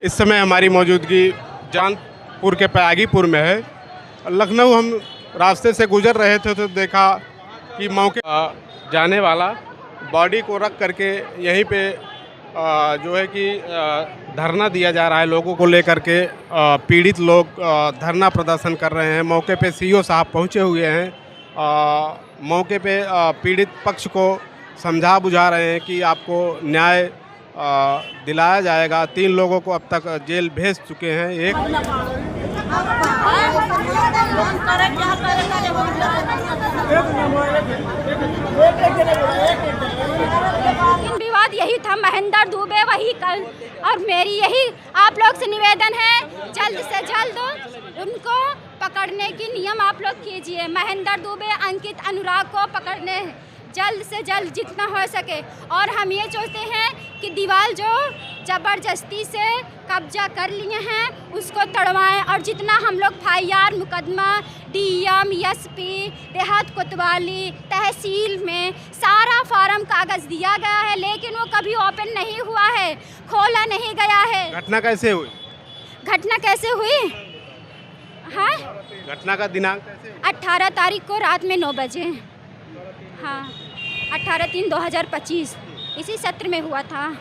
इस समय हमारी मौजूदगी जानपुर के पयागीपुर में है। लखनऊ हम रास्ते से गुजर रहे थे तो देखा कि मौके जाने वाला बॉडी को रख करके यहीं पे जो है कि धरना दिया जा रहा है। लोगों को लेकर के पीड़ित लोग धरना प्रदर्शन कर रहे हैं। मौके पे सीईओ साहब पहुंचे हुए हैं। मौके पे पीड़ित पक्ष को समझा बुझा रहे हैं कि आपको न्याय दिलाया जाएगा। 3 लोगों को अब तक जेल भेज चुके हैं। एक विवाद यही था, महेंद्र दुबे वही कल, और मेरी यही आप लोग से निवेदन है, जल्द से जल्द उनको पकड़ने की नियम आप लोग कीजिए। महेंद्र दुबे, अंकित, अनुराग को पकड़ने जल्द से जल्द जितना हो सके। और हम ये चाहते हैं कि दीवार जो ज़बरदस्ती से कब्जा कर लिए हैं उसको तड़वाएं, और जितना हम लोग FIR मुकदमा DM SP देहात कोतवाली तहसील में सारा फार्म कागज़ दिया गया है, लेकिन वो कभी ओपन नहीं हुआ है, खोला नहीं गया है। घटना कैसे हुई? घटना कैसे हुई? हाँ, घटना का दिनांक कैसे? 18 तारीख को रात में 9 बजे। हाँ, 18/3/2025 इसी सत्र में हुआ था।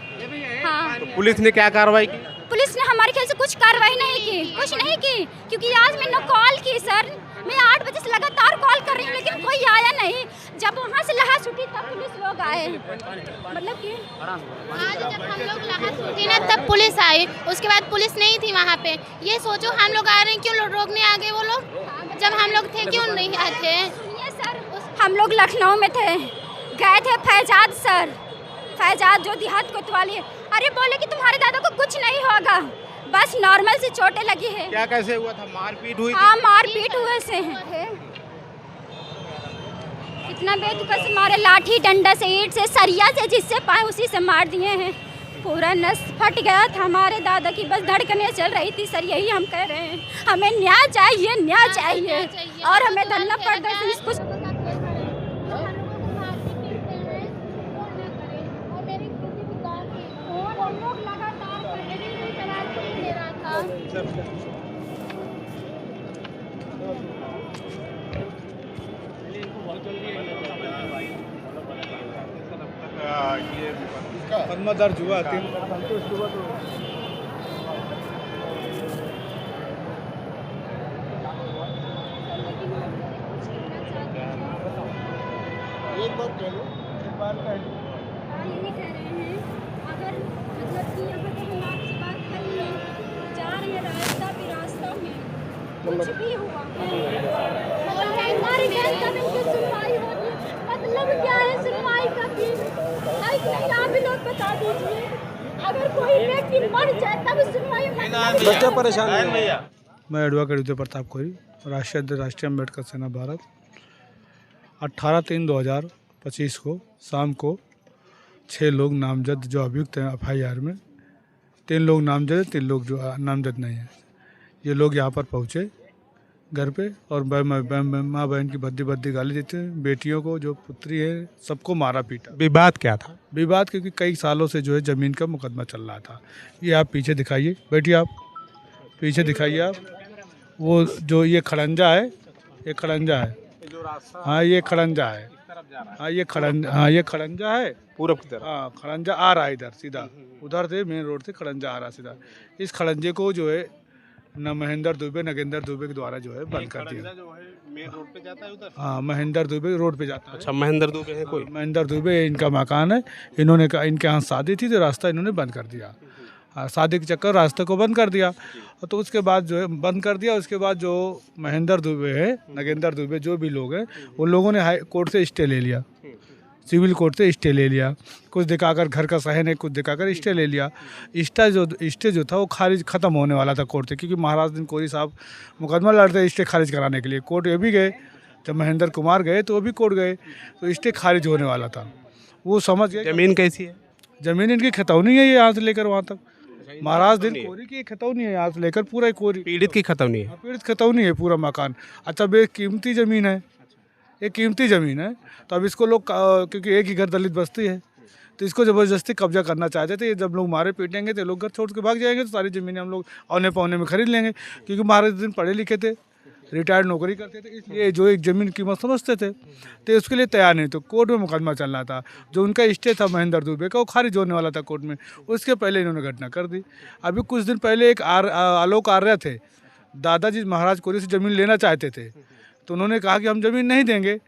हाँ, तो पुलिस ने क्या कार्रवाई की? पुलिस ने हमारे ख्याल से कुछ कार्रवाई नहीं की, कुछ नहीं की, क्योंकि आज मैंने कॉल की सर, मैं 8 बजे से लगातार कॉल कर रही हूँ, लेकिन कोई आया नहीं। जब वहाँ से लहास उठी तब पुलिस लोग आए। मतलब कि आज जब हम लोग लहास उठी ना तब पुलिस आई, उसके बाद पुलिस नहीं थी वहाँ पे। ये सोचो हम लोग आ रहे हैं, क्यों रोकने आ गए वो लोग? जब हम लोग थे क्यों नहीं आए थे? सुनिए सर, हम लोग लखनऊ में थे, गए थे फैजाद सर, फैजाद जो देहात कोतवाली है। अरे बोले कि तुम्हारे दादा को कुछ नहीं होगा, बस नॉर्मल सी चोटें लगी है। क्या कैसे हुआ था? मारपीट हुई? हाँ, मारपीट हुए से हैं। इतना बेतुका से मारे, लाठी डंडा से, ईंट से, सरिया से, जिससे पाए उसी से मार दिए हैं। पूरा नस फट गया था हमारे दादा की, बस धड़कने चल रही थी सर। यही हम कह रहे हैं, हमें न्याय चाहिए, न्याय चाहिए, और हमें धरना प्रदर्शन कुछ ये मुकदमा दर्ज हुआ। एक बार कह लो, एक बार कह लो। यही कह रहे हैं, अगर मतलब कि यहाँ पे हम आपसे बात कर रहे हैं, जा रहे हैं रास्ता में कुछ भी हुआ हमारी गैस का भी इनकी सुनवाई होगी। मतलब क्या है सुनवाई का भी? नहीं, आप भी लोग बता दीजिए, अगर कोई व्यक्ति मर जाए तब सुनवाई बच्चा परेशान है। मैं एडवोकेट उदय प्रताप कोरी, राष्ट्रीय अम्बेडकर सेना भारत। 18/3/2025 को शाम को 6 लोग नामजद जो अभियुक्त हैं FIR में, 3 लोग नामजद हैं, 3 लोग जो नामजद नहीं हैं। ये लोग यहाँ पर पहुँचे घर पे, और माँ बहन की भद्दी गाली देते हैं। बेटियों को, जो पुत्री है, सबको मारा पीटा। विवाद क्या था? विवाद क्योंकि कई सालों से जो है ज़मीन का मुकदमा चल रहा था। ये आप पीछे दिखाइए, बैठिए, आप पीछे दिखाइए। आप वो जो ये खड़ंजा है, ये खड़ंजा है। हाँ, ये खड़ंजा है। हाँ, ये खड़ंजा है पूरब की तरफ। हाँ, खड़ंजा आ रहा है इधर सीधा, उधर से मेन रोड से खड़ंजा आ रहा है सीधा। इस खड़ंजे को जो है न महेंद्र दुबे, नगेंद्र दुबे के द्वारा जो है बंद कर दिया। जो है मेन रोड पे जाता है उधर। हाँ, महेंद्र दुबे रोड पे जाता है। अच्छा, महेंद्र दुबे है कोई? महेंद्र दुबे इनका मकान है। इन्होंने इनके यहाँ शादी थी तो रास्ता इन्होंने बंद कर दिया। हाँ, शादी के चक्कर रास्ते को बंद कर दिया। तो उसके बाद जो है बंद कर दिया। उसके बाद जो महेंद्र दुबे है, नगेंद्र दुबे, जो भी लोग हैं, उन लोगों ने हाई कोर्ट से स्टे ले लिया, सिविल कोर्ट से स्टे ले लिया। कुछ दिखाकर घर का सहन है, कुछ दिखाकर स्टे ले लिया। स्टे जो था वो खारिज ख़त्म होने वाला था कोर्ट से, क्योंकि महाराज दिन कोरी साहब मुकदमा लड़ते स्टे खारिज कराने के लिए। कोर्ट ये भी गए, जब महेंद्र कुमार गए तो वो भी कोर्ट गए, तो स्टे खारिज होने वाला था। वो समझ गए। जमीन कैसी है? ज़मीन इनकी खतौनी है, ये यहाँ से लेकर वहाँ तक। महाराज दिन कोरी की खतौनी है, यहाँ से लेकर पूरा कोरी। पीड़ित की खतौनी है? पीड़ित खतौनी है पूरा मकान। अच्छा, बेकीमती ज़मीन है, ये कीमती ज़मीन है। तो अब इसको लोग क्योंकि एक ही घर दलित बस्ती है, तो इसको ज़बरदस्ती कब्जा करना चाहते थे। जब लोग मारे पीटेंगे तो लोग घर छोड़ के भाग जाएंगे, तो सारी ज़मीनें हम लोग औने पौने में खरीद लेंगे, क्योंकि महाराज दिन पढ़े लिखे थे, रिटायर्ड नौकरी करते थे, इसलिए जो एक ज़मीन कीमत समझते थे तो उसके लिए तैयार नहीं। तो कोर्ट में मुकदमा चल रहा था, जो उनका स्टे था महेंद्र दुबे का, वो खारिज होने वाला था कोर्ट में। उसके पहले इन्होंने घटना कर दी। अभी कुछ दिन पहले एक आलोक आर्य थे, दादाजी महाराज कोरी से ज़मीन लेना चाहते थे, तो उन्होंने कहा कि हम ज़मीन नहीं देंगे,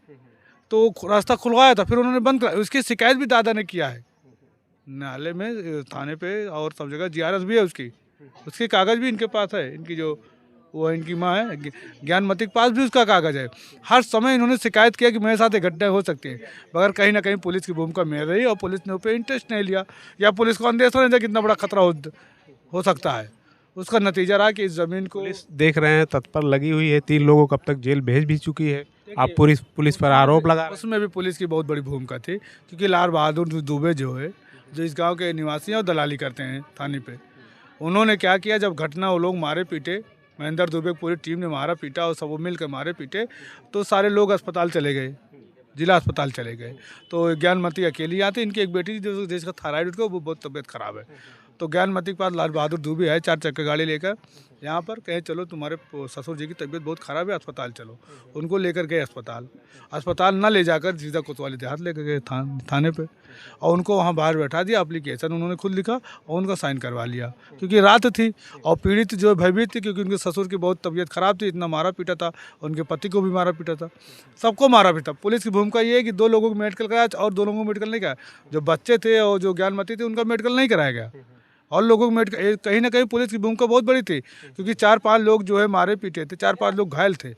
तो रास्ता खुलवाया था, फिर उन्होंने बंद करा। उसकी शिकायत भी दादा ने किया है न्यायालय में, थाने पे और सब जगह GRS भी है उसके कागज़ भी इनके पास है। इनकी जो वो इनकी माँ है ज्ञानमती के पास भी उसका कागज़ है। हर समय इन्होंने शिकायत किया कि मेरे साथ ये घटनाएं हो सकती हैं, मगर कहीं ना कहीं पुलिस की भूमिका में रही और पुलिस ने उस पर इंटरेस्ट नहीं लिया, या पुलिस को अंदेशा नहीं था कितना बड़ा खतरा हो सकता है। उसका नतीजा रहा कि इस ज़मीन को पुलिस देख रहे हैं तत्पर लगी हुई है, 3 लोगों को अब तक जेल भेज भी चुकी है। आप पुलिस पर आरोप लगा रहे हैं। उसमें भी पुलिस की बहुत बड़ी भूमिका थी, क्योंकि लाल बहादुर दुबे जो है, जो इस गांव के निवासी हैं और दलाली करते हैं थाने पे, उन्होंने क्या किया, जब घटना वो लोग मारे पीटे, महेंद्र दुबे की पूरी टीम ने मारा पीटा और सब वो मिलकर मारे पीटे, तो सारे लोग अस्पताल चले गए, जिला अस्पताल चले गए। तो ज्ञानमती अकेली आती, इनकी एक बेटी जो जिसका थायराइड उसको वो बहुत तबीयत खराब है, तो ज्ञानमती के पास लाल बहादुर दुबे है 4 चक्कर गाड़ी लेकर यहाँ पर, कहे चलो तुम्हारे ससुर जी की तबीयत बहुत ख़राब है, अस्पताल चलो। उनको लेकर गए अस्पताल ना ले जाकर सीधा कोतवाली देहात लेकर गए थाने पे, और उनको वहाँ बाहर बैठा दिया। एप्लीकेशन उन्होंने खुद लिखा और उनका साइन करवा लिया, क्योंकि रात थी और पीड़ित जो भयभीत थी, क्योंकि उनके ससुर की बहुत तबीयत ख़राब थी, इतना मारा पीटा था, उनके पति को भी मारा पीटा था, सबको मारा पीटा। पुलिस की भूमिका ये है कि 2 लोगों को मेडिकल कराया और 2 लोगों को मेडिकल नहीं कराया। जो बच्चे थे और जो ज्ञानमती थे उनका मेडिकल नहीं कराया गया, और लोगों को मेडिकल, कहीं ना कहीं पुलिस की भूमिका बहुत बड़ी थी, क्योंकि 4-5 लोग जो है मारे पीटे थे, 4-5 लोग घायल थे,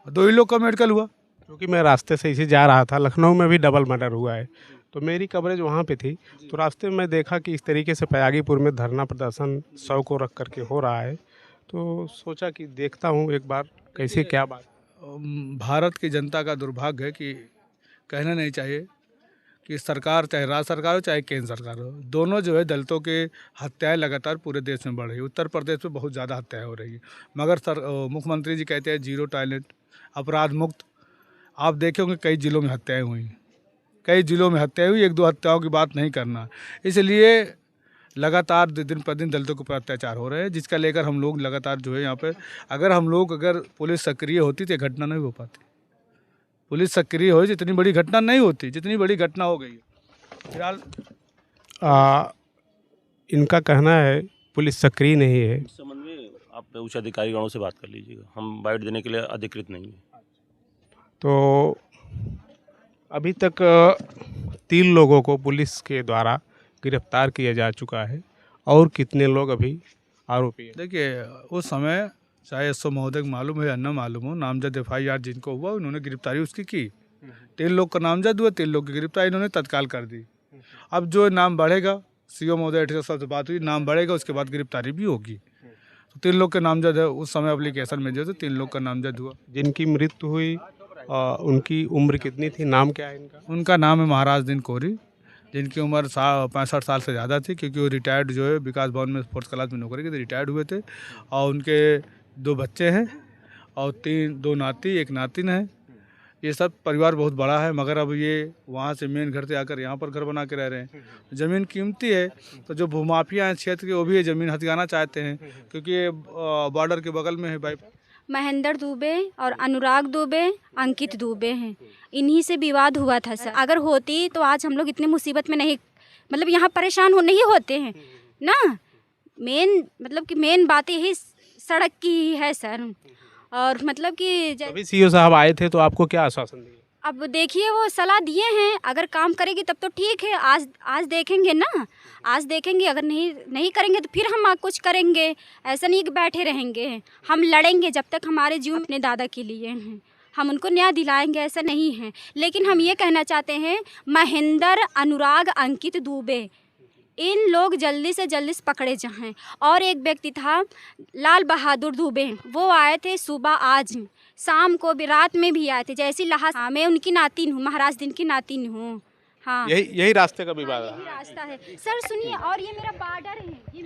2 ही लोग का मेडिकल हुआ। क्योंकि मैं रास्ते से इसे जा रहा था, लखनऊ में भी डबल मर्डर हुआ है, तो मेरी कवरेज वहाँ पे थी, तो रास्ते में मैं देखा कि इस तरीके से पयागीपुर में धरना प्रदर्शन 100 को रख करके हो रहा है, तो सोचा कि देखता हूँ एक बार कैसे क्या बात। भारत की जनता का दुर्भाग्य है कि कहना नहीं चाहिए कि सरकार, चाहे राज्य सरकार हो चाहे केंद्र सरकार हो, दोनों जो है दलितों के हत्याएं लगातार पूरे देश में बढ़ रही है। उत्तर प्रदेश में बहुत ज़्यादा हत्याएं हो रही है, मगर मुख्यमंत्री जी कहते हैं 0 टॉयलेट, अपराध मुक्त। आप देखे होंगे कई जिलों में हत्याएं हुई, कई जिलों में हत्याएं हुई, 1-2 हत्याओं की बात नहीं करना। इसलिए लगातार दिन पर दिन दलितों के ऊपर अत्याचार हो रहे हैं, जिसका लेकर हम लोग लगातार जो है यहाँ पर, अगर पुलिस सक्रिय होती तो घटना नहीं हो पाती। पुलिस सक्रिय हो, जितनी बड़ी घटना नहीं होती जितनी बड़ी घटना हो गई है। फिलहाल इनका कहना है पुलिस सक्रिय नहीं है। इस संबंध में आप उच्च अधिकारियों से बात कर लीजिएगा, हम बाइट देने के लिए अधिकृत नहीं है। तो अभी तक 3 लोगों को पुलिस के द्वारा गिरफ्तार किया जा चुका है, और कितने लोग अभी आरोपी हैं? देखिए, उस समय चाहे एसओ महोदय को मालूम है या न मालूम हो, नामजद FIR जिनको हुआ उन्होंने गिरफ्तारी उसकी की। 3 लोग का नामजद हुआ, 3 लोग की गिरफ्तारी इन्होंने तत्काल कर दी। अब जो नाम बढ़ेगा, CO महोदय साहब से बात हुई, नाम बढ़ेगा, उसके बाद गिरफ्तारी भी होगी। तो 3 लोग का नामजद है, उस समय एप्लीकेशन में जो थे 3 लोग का नामजद हुआ। जिनकी मृत्यु हुई उनकी उम्र कितनी थी, नाम क्या है इनका? उनका नाम है महाराज दिन कोरी, जिनकी उम्र 65 साल से ज़्यादा थी, क्योंकि वो रिटायर्ड जो है विकास भवन में 4th क्लास में नौकरी की थी, रिटायर्ड हुए थे। और उनके 2 बच्चे हैं और 2 नाती 1 नातिन है। ये सब परिवार बहुत बड़ा है, मगर अब ये वहाँ से मेन घर से आकर यहाँ पर घर बना के रह रहे हैं। ज़मीन कीमती है, तो जो भूमाफिया हैं क्षेत्र के, वो भी ये ज़मीन हथियाना चाहते हैं, क्योंकि ये बॉर्डर के बगल में है। भाई महेंद्र दुबे और अनुराग दुबे, अंकित दुबे हैं, इन्हीं से विवाद हुआ था सर। अगर होती तो आज हम लोग इतनी मुसीबत में नहीं, मतलब यहाँ परेशान नहीं होते हैं ना। मेन बात यही सड़क की ही है सर। और मतलब कि अभी CO साहब आए थे तो आपको क्या आश्वासन दिए? अब देखिए, वो सलाह दिए हैं, अगर काम करेगी तब तो ठीक है। आज देखेंगे ना, आज देखेंगे, अगर नहीं करेंगे तो फिर हम कुछ करेंगे। ऐसा नहीं कि बैठे रहेंगे, हम लड़ेंगे जब तक हमारे जीवन अपने दादा के लिए हैं, हम उनको न्याय दिलाएंगे, ऐसा नहीं है। लेकिन हम ये कहना चाहते हैं, महेंद्र, अनुराग, अंकित दुबे, इन लोग जल्दी से जल्दी पकड़े जाएं। और एक व्यक्ति था लाल बहादुर दुबे, वो आए थे सुबह, आज शाम को भी, रात में भी आए थे। जैसी हाँ, मैं उनकी नातिन हूँ, महाराज दिन की नातिन हूँ। हाँ, यही रास्ते का विवाद है, यही रास्ता है सर। सुनिए, और ये मेरा बॉर्डर है, ये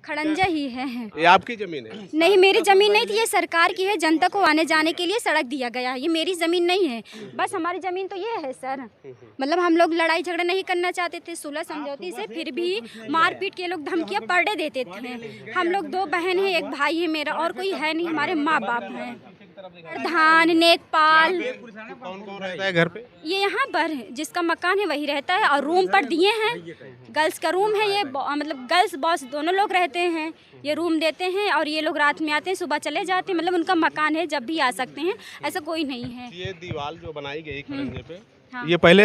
खड़ंजा ही है। ये आपकी जमीन है? नहीं, मेरी ज़मीन नहीं थी, ये सरकार की है। जनता को आने जाने के लिए सड़क दिया गया है, ये मेरी ज़मीन नहीं है। बस हमारी ज़मीन तो ये है सर। मतलब हम लोग लड़ाई झगड़ा नहीं करना चाहते थे, सुलह समझौती से, फिर भी मारपीट के लोग धमकियाँ पड़े देते थे। हम लोग 2 बहन हैं, 1 भाई है मेरा, और कोई है नहीं। हमारे माँ बाप हैं, प्रधान, नेकपाल। कौन कौन रहता है घर पे? ये यहाँ पर जिसका मकान है वही रहता है, और रूम पर दिए हैं। गर्ल्स का रूम है ये, मतलब गर्ल्स बॉस दोनों लोग रहते हैं। ये रूम देते हैं और ये लोग रात में आते हैं, सुबह चले जाते हैं। मतलब उनका मकान है, जब भी आ सकते हैं, ऐसा कोई नहीं है। ये दीवार जो बनाई गई खड़ंजे पे, हाँ। ये पहले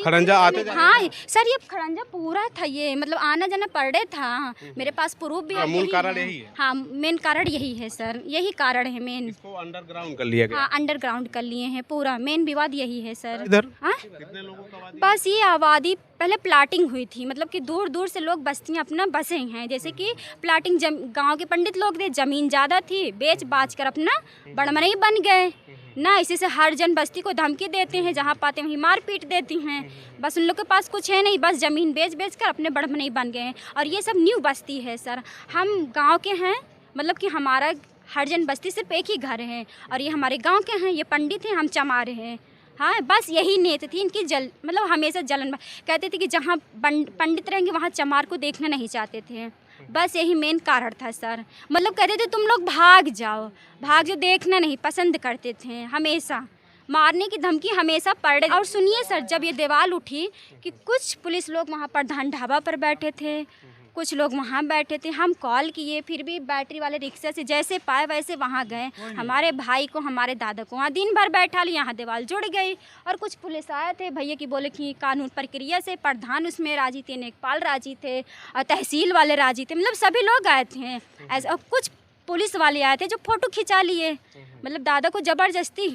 खड़ंजा आते थे? हाँ सर, ये खड़ंजा पूरा था, ये मतलब आना जाना पर डे था। मेरे पास प्रूफ भी है। मूल कारण यही है? हाँ, मेन कारण यही है सर, यही कारण है मेन। इसको अंडरग्राउंड कर लिया गया? हाँ, अंडरग्राउंड कर लिए हैं पूरा। मेन विवाद यही है सर। इधर हाँ, कितने लोगों का आबादी? बस ये आबादी पहले प्लाटिंग हुई थी, मतलब कि दूर दूर से लोग बस्तियाँ अपना बसे हैं। जैसे कि प्लाटिंग गांव के पंडित लोग थे, ज़मीन ज़्यादा थी, बेच बाच कर अपना बड़मनई बन गए ना। इसी से हर जन बस्ती को धमकी देते हैं, जहाँ पाते वहीं मार पीट देती हैं। बस उन लोग के पास कुछ है नहीं, बस ज़मीन बेच कर अपने बड़मनई बन गए हैं। और ये सब न्यू बस्ती है सर। हम गाँव के हैं, मतलब कि हमारा हर जन बस्ती सिर्फ एक ही घर है, और ये हमारे गाँव के हैं। ये पंडित हैं, हम चमार हैं। हाँ, बस यही नीयत थी इनकी। मतलब हमेशा जलन कहते थे कि जहाँ पंडित रहेंगे वहाँ चमार को देखना नहीं चाहते थे। बस यही मेन कारण था सर। मतलब कहते थे तुम लोग भाग जाओ, देखना नहीं पसंद करते थे। हमेशा मारने की धमकी हमेशा पड़े। और सुनिए सर, जब ये दीवार उठी कि कुछ पुलिस लोग वहाँ प्रधान ढाबा पर बैठे थे, कुछ लोग वहाँ बैठे थे। हम कॉल किए, फिर भी बैटरी वाले रिक्शा से जैसे पाए वैसे वहाँ गए। हमारे भाई को, हमारे दादा को वहाँ दिन भर बैठा लिया, यहाँ दीवार जुड़ गई। और कुछ पुलिस आए थे भैया की, बोले कि कानून प्रक्रिया से प्रधान उसमें राजी थे, नेकपाल राजी थे, और तहसील वाले राजी थे। मतलब सभी लोग आए थे ऐसे। और कुछ पुलिस वाले आए थे जो फ़ोटो खिंचा लिए, मतलब दादा को ज़बरदस्ती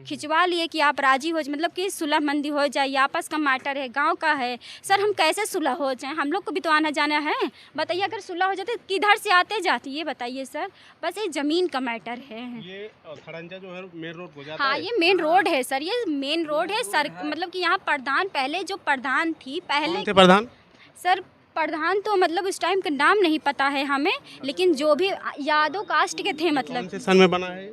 खिंचवा लिए कि आप राजी हो, मतलब कि सुलह मंदी हो जाए। आपस का मैटर है, गांव का है सर। हम कैसे सुलह हो जाए? हम लोग को भी तो आना जाना है। बताइए, अगर सुलह हो जाते किधर से आते जाती, ये बताइए सर। बस ये ज़मीन का मैटर है। ये खड़ंजा जो है मेन रोड हो जाता है? हाँ, ये मेन रोड है सर, ये मेन रोड है सर। मतलब कि यहाँ प्रधान, पहले जो प्रधान थी, पहले थे प्रधान सर, प्रधान तो मतलब उस टाइम का नाम नहीं पता है हमें, लेकिन जो भी यादव कास्ट के थे। मतलब कौन से सन में बना है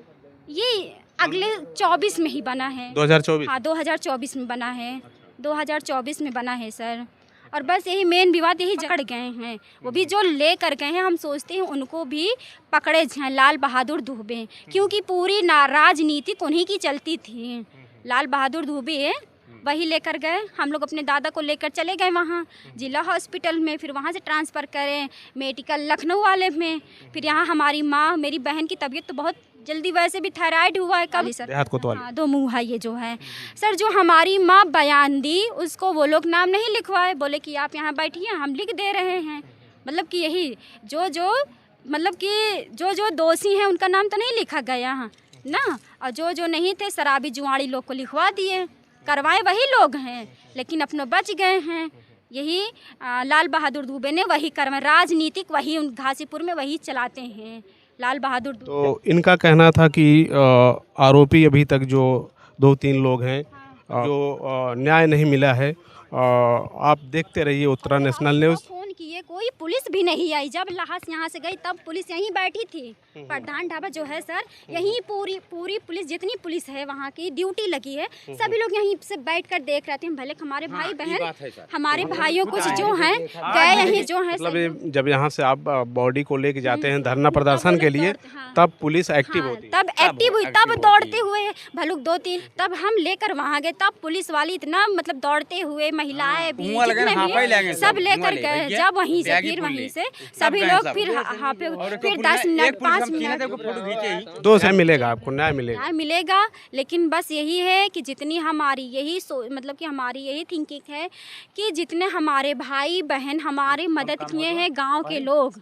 ये? अगले 24 में ही बना है। 2024? हाँ, 2024 में बना है, 2024 में बना है सर। और बस यही मेन विवाद, यही झगड़ गए हैं। वो भी जो ले कर गए हैं, हम सोचते हैं उनको भी पकड़े जाएं, लाल बहादुर दुबे, क्योंकि पूरी राजनीति उन्हीं की चलती थी। लाल बहादुर दुबे वही लेकर गए। हम लोग अपने दादा को लेकर चले गए वहाँ जिला हॉस्पिटल में, फिर वहाँ से ट्रांसफ़र करें मेडिकल लखनऊ वाले में। फिर यहाँ हमारी माँ, मेरी बहन की तबीयत तो बहुत जल्दी, वैसे भी थायराइड हुआ है कल सर। हाँ, 2 मुँह है ये जो है सर। जो हमारी माँ बयान दी, उसको वो लोग नाम नहीं लिखवाए, बोले कि आप यहाँ बैठिए, हम लिख दे रहे हैं। मतलब कि यही मतलब कि जो दोषी हैं उनका नाम तो नहीं लिखा गया ना, और जो नहीं थे शराबी जुआड़ी लोग को लिखवा दिए। करवाए वही लोग हैं, लेकिन अपनों बच गए हैं। यही लाल बहादुर दुबे ने वही करवा, राजनीतिक वही घासीपुर में वही चलाते हैं लाल बहादुर दुबे। तो इनका कहना था कि आरोपी अभी तक जो 2-3 लोग हैं, जो न्याय नहीं मिला है। आप देखते रहिए उत्तरा नेशनल न्यूज़। फ़ोन किए, कोई पुलिस भी नहीं आई। जब लाश यहाँ से गई तब पुलिस यहीं बैठी थी। प्रधान ढाबा जो है सर, यहीं पूरी पुलिस, जितनी पुलिस है वहाँ की ड्यूटी लगी है। सभी लोग यहीं से बैठ कर देख रहे थे। भले हमारे भाई बहन, हमारे भाइयों कुछ जो हैं गए यहीं, जो है मतलब जब यहाँ से आप बॉडी को लेके जाते हैं धरना प्रदर्शन के लिए, तब पुलिस एक्टिव होती है? तब एक्टिव हुई, तब दौड़ते हुए भलुक 2-3, तब हम लेकर वहाँ गए, तब पुलिस वाली इतना मतलब दौड़ते हुए, महिलाएं भी जितने भी सब लेकर गए। जब वहीं से फिर वहीं से सभी लोग फिर 10 मिनट 5 मिनट 2 से मिलेगा, आपको न्याय मिलेगा? न्याय मिलेगा, लेकिन बस यही है कि जितनी हमारी यही मतलब कि हमारी यही थिंकिंग है कि जितने हमारे भाई बहन हमारी मदद किए हैं गाँव के लोग,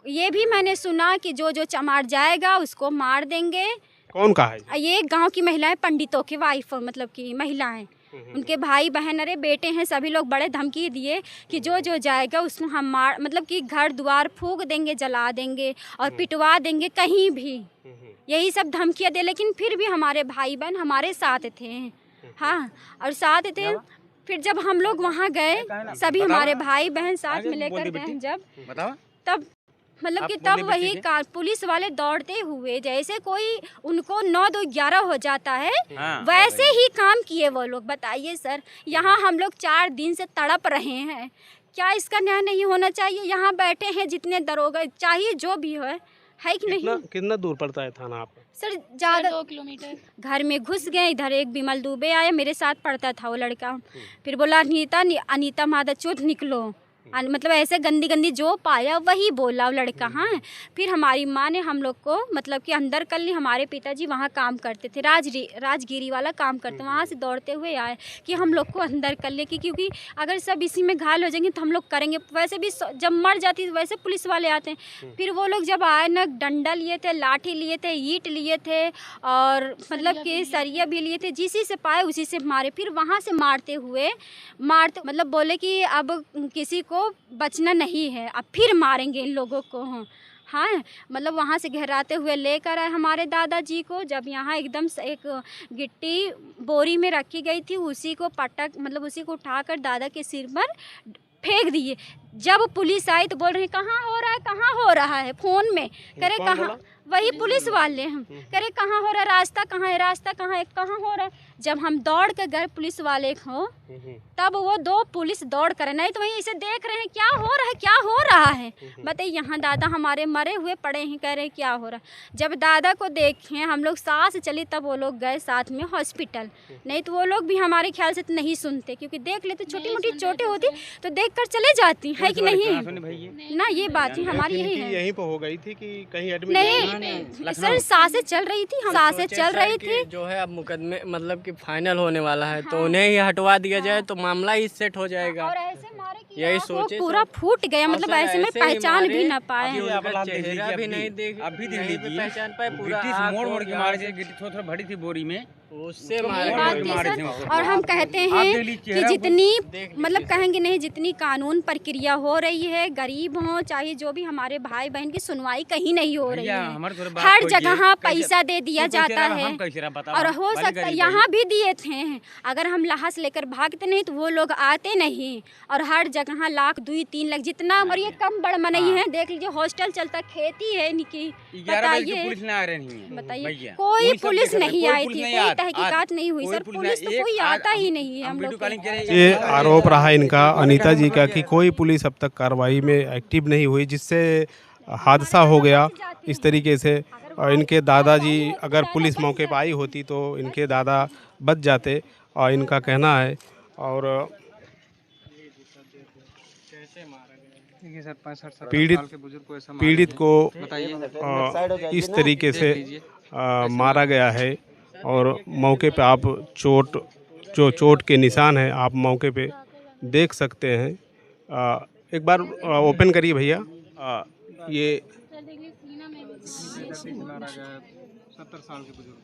ये भी मैंने सुना कि जो चमार जाएगा उसको मार देंगे। कौन कहा है? ये गांव की महिलाएं, पंडितों की वाइफ, मतलब कि महिलाएं, उनके भाई बहन, अरे बेटे हैं, सभी लोग बड़े धमकी दिए कि जो जाएगा उसको हम मार, मतलब कि घर द्वार फूंक देंगे, जला देंगे और पिटवा देंगे कहीं भी। यही सब धमकियाँ दे, लेकिन फिर भी हमारे भाई बहन हमारे साथ थे। हाँ, और साथ थे। फिर जब हम लोग वहाँ गए, सभी हमारे भाई बहन साथ में लेकर गए, जब तब मतलब कि तब वही पुलिस वाले दौड़ते हुए जैसे कोई उनको 9-2-11 हो जाता है वैसे ही काम किए वो लोग। बताइए सर, यहाँ हम लोग 4 दिन से तड़प रहे हैं, क्या इसका न्याय नहीं होना चाहिए? यहाँ बैठे हैं जितने दरोगा चाहिए जो भी है कि नहीं? कितना दूर पड़ता है थाना आपका? सर ज़्यादा 2 किलोमीटर। घर में घुस गए, इधर एक बिमल दुबे आया, मेरे साथ पढ़ता था वो लड़का, फिर बोला अनीता मादाचोद निकलो, मतलब ऐसे गंदी गंदी जो पाया वही बोला वो लड़का। हाँ, फिर हमारी माँ ने हम लोग को मतलब कि अंदर कर ली। हमारे पिताजी वहाँ काम करते थे, राजगिरी वाला काम करते, वहाँ से दौड़ते हुए आए कि हम लोग को अंदर कर ले, क्योंकि अगर सब इसी में घायल हो जाएंगे तो हम लोग करेंगे। वैसे भी जब मर जाती है वैसे पुलिस वाले आते हैं। फिर वो लोग जब आए ना, डंडा लिए थे, लाठी लिए थे, ईंट लिए थे और मतलब कि सरिया भी लिए थे, जिसी से पाए उसी से मारे। फिर वहाँ से मारते मतलब बोले कि अब किसी को बचना नहीं है, अब फिर मारेंगे इन लोगों को। हाँ, मतलब वहाँ से घेराते हुए लेकर आए हमारे दादाजी को। जब यहाँ एकदम से एक गिट्टी बोरी में रखी गई थी, उसी को मतलब उसी को उठाकर दादा के सिर पर फेंक दिए। जब पुलिस आई तो बोल रहे कहाँ हो रहा है, कहाँ हो रहा है, फ़ोन में करे कहाँ, वही पुलिस वाले हम करे कहाँ हो रहा है, रास्ता कहाँ है, रास्ता कहाँ है, कहाँ हो रहा है। जब हम दौड़ के गए पुलिस वाले को, तब वो 2 पुलिस दौड़ कर, नहीं तो वहीं इसे देख रहे हैं क्या हो रहा है, क्या हो रहा है। बताइए, यहाँ दादा हमारे मरे हुए पड़े हैं, कह रहे क्या हो रहा है। जब दादा को देखे हम लोग सांस चली, तब वो लोग गए साथ में हॉस्पिटल। नहीं तो वो लोग भी हमारे ख्याल से नहीं सुनते, क्योंकि देख लेते छोटी मोटी चोटें होती तो देख कर चले जाती है कि नहीं ना। ये बात ही हमारी यही है। यहीं पर हो गई थी कि कहीं एडमिट? नहीं सर, सांसें चल रही थी, सांसें चल रही थी। जो है अब मुकदमे मतलब कि फाइनल होने वाला है, तो उन्हें ही हटवा दिया जाए तो मामला ही सेट हो जाएगा। और ऐसे मारे कि यही आँख वो सोचे पूरा फूट गया, मतलब ऐसे में पहचान भी ना पाए। चेहरा भी नहीं देख, अभी देख लीजिए, पहचान पाए पूरा। गिट्टी मोड़ मोड़ के मारे थे, गिट्टी थोड़ा भरी थी बोरी में, उससे ये मारे बात थी सर। और हम कहते हैं कि जितनी मतलब कहेंगे नहीं, जितनी कानून प्रक्रिया हो रही है, गरीब हो चाहे जो भी, हमारे भाई बहन की सुनवाई कहीं नहीं हो रही है। हर जगह पैसा दे दिया जाता है, और हो सकता है यहाँ भी दिए थे। अगर हम लाश लेकर भागते नहीं तो वो लोग आते नहीं, और हर जगह लाख 2-3 लाख जितना, और ये कम बड़ नहीं है। देख लीजिए, हॉस्टल चलता, खेती है इनकी। बताइए, कोई पुलिस नहीं आई थी, कोई तहकीकात नहीं हुई सर, पुलिस तो कोई आता ही नहीं है हम लोग। ये आरोप रहा इनका, अनीता जी का, कि कोई पुलिस अब तक कार्रवाई में एक्टिव नहीं हुई, जिससे हादसा हो गया इस तरीके से। और इनके दादाजी, अगर पुलिस मौके पर आई होती तो इनके दादा बच जाते, और इनका कहना है। और पीड़ित को इस तरीके से मारा गया है, और मौके पे आप चोट के निशान हैं, आप मौके पे देख सकते हैं। एक बार ओपन करिए भैया। ये 70 साल के बुजुर्ग